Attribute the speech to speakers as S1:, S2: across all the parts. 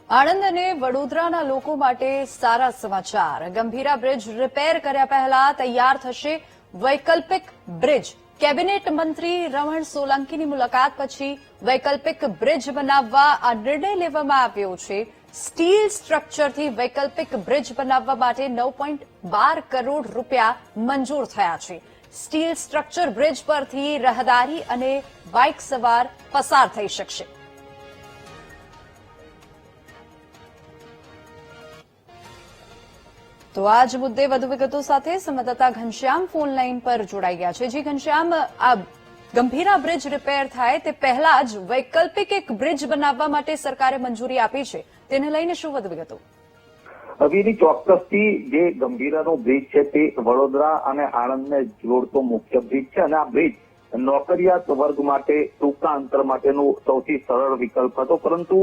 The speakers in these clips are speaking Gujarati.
S1: આણંદ અને વડોદરાના લોકો માટે સારા સમાચાર। ગંભીરા બ્રિજ રિપેર કર્યા પહેલા તૈયાર થશે વૈકલ્પિક બ્રિજ। કેબિનેટ મંત્રી રમણ સોલંકીની મુલાકાત પછી વૈકલ્પિક બ્રિજ બનાવવા આ નિર્ણય લેવામાં આવ્યો છે। સ્ટીલ સ્ટ્રક્ચરથી વૈકલ્પિક બ્રિજ બનાવવા માટે 9.12 કરોડ રૂપિયા મંજૂર થયા છે। સ્ટીલ સ્ટ્રક્ચર બ્રિજ પરથી રાહદારી અને બાઇક સવાર પસાર થઈ શકશે। તો આજ મુદ્દે વધુ વિગતો સાથે સંવાદદાતા ઘનશ્યામ ફોન લાઈન પર જોડાઈ ગયા છે। જી ઘનશ્યામ, આ ગંભીરા બ્રિજ રિપેર થાય તે પહેલા જ વૈકલ્પિક એક બ્રિજ બનાવવા માટે સરકારે મંજૂરી આપી છે, તેને લઈને શું વધુ વિગતો?
S2: હવેની ચોક્કસથી જે ગંભીરાનો બ્રિજ છે તે વડોદરા અને આણંદને જોડતો મુખ્ય બ્રિજ છે અને આ બ્રિજ નોકરિયાત વર્ગ માટે ટૂંકા અંતર માટેનું સૌથી સરળ વિકલ્પ હતો, પરંતુ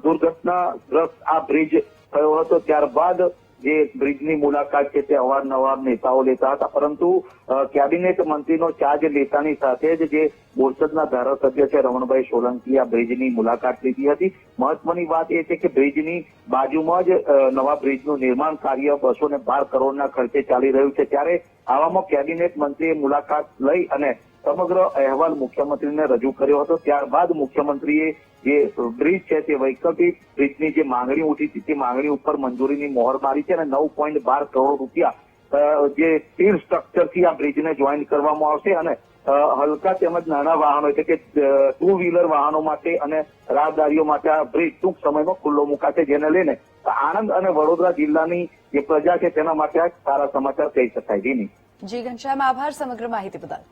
S2: દુર્ઘટનાગ્રસ્ત આ બ્રિજ થયો હતો ત્યારબાદ જે બ્રિજની મુલાકાત છે તે અવારનવાર નેતાઓ લેતા હતા, પરંતુ કેબિનેટ મંત્રીનો ચાર્જ લેતાની સાથે જ જે બોરસદના ધારાસભ્ય છે રમણભાઈ સોલંકીએ આ બ્રિજની મુલાકાત લીધી હતી। મહત્વની વાત એ છે કે બ્રિજની બાજુમાં જ નવા બ્રિજનું નિર્માણ કાર્ય 212 કરોડના ખર્ચે ચાલી રહ્યું છે, ત્યારે આવામાં કેબિનેટ મંત્રીએ મુલાકાત લઈ અને સમગ્ર અહેવાલ મુખ્યમંત્રીને રજૂ કર્યો હતો। ત્યારબાદ મુખ્યમંત્રીએ જે બ્રિજ છે તે વૈકલ્પિક બ્રિજની જે માંગણી ઉઠી હતી તે માંગણી ઉપર મંજૂરીની મોહર મારી છે અને 9.12 કરોડ રૂપિયા જે સ્ટીલ સ્ટ્રક્ચરથી આ બ્રિજને જોઈન કરવામાં આવશે અને હલકા તેમજ નાના વાહનો એટલે કે 2 વ્હીલર વાહનો માટે અને રાહદારીઓ માટે આ બ્રિજ ટૂંક સમયમાં ખુલ્લો મુકાશે, જેને લઈને આણંદ અને વડોદરા જિલ્લાની જે પ્રજા છે તેના માટે સારા સમાચાર કહી શકાય।
S1: જી ઘનશ્યામ, આભાર સમગ્ર માહિતી બદલ।